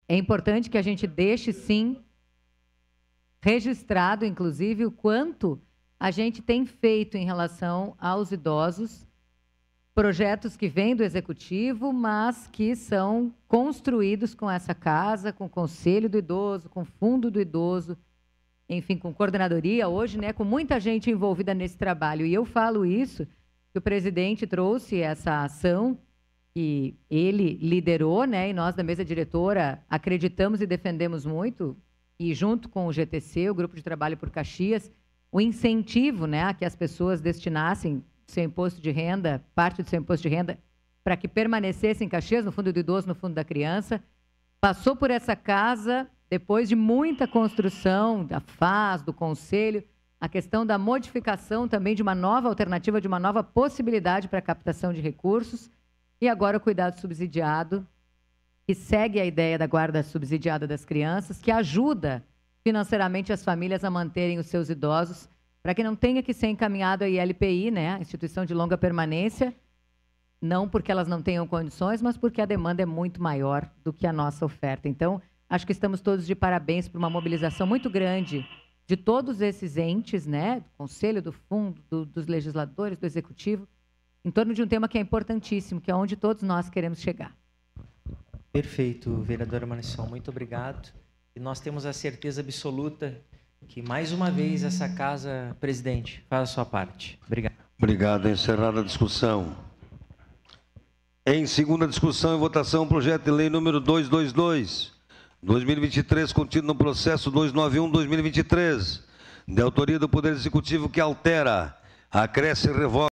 é importante que a gente deixe, sim, registrado, inclusive, o quanto a gente tem feito em relação aos idosos, projetos que vêm do Executivo, mas que são construídos com essa casa, com o Conselho do Idoso, com o Fundo do Idoso, enfim, com coordenadoria hoje, né, com muita gente envolvida nesse trabalho. E eu falo isso, que o presidente trouxe essa ação, que ele liderou, né, e nós da mesa diretora acreditamos e defendemos muito, e junto com o GTC, o Grupo de Trabalho por Caxias, o incentivo, né, a que as pessoas destinassem seu imposto de renda, parte do seu imposto de renda, para que permanecesse em Caxias, no Fundo do Idoso, no Fundo da Criança. Passou por essa casa, depois de muita construção da FAS, do Conselho, a questão da modificação também de uma nova alternativa, de uma nova possibilidade para a captação de recursos, e agora o cuidado subsidiado, que segue a ideia da guarda subsidiada das crianças, que ajuda financeiramente as famílias a manterem os seus idosos, para que não tenha que ser encaminhado a ILPI, né, a Instituição de Longa Permanência, não porque elas não tenham condições, mas porque a demanda é muito maior do que a nossa oferta. Então, acho que estamos todos de parabéns por uma mobilização muito grande de todos esses entes, né, do Conselho, do Fundo, dos legisladores, do Executivo, em torno de um tema que é importantíssimo, que é onde todos nós queremos chegar. Perfeito, vereadora Manisol, muito obrigado. E nós temos a certeza absoluta que, mais uma vez, essa casa, presidente, faz a sua parte. Obrigado. Obrigado. Encerrada a discussão. Em segunda discussão e votação, projeto de lei número 222/2023, contido no processo 291/2023, de autoria do Poder Executivo, que altera, acresce e revoga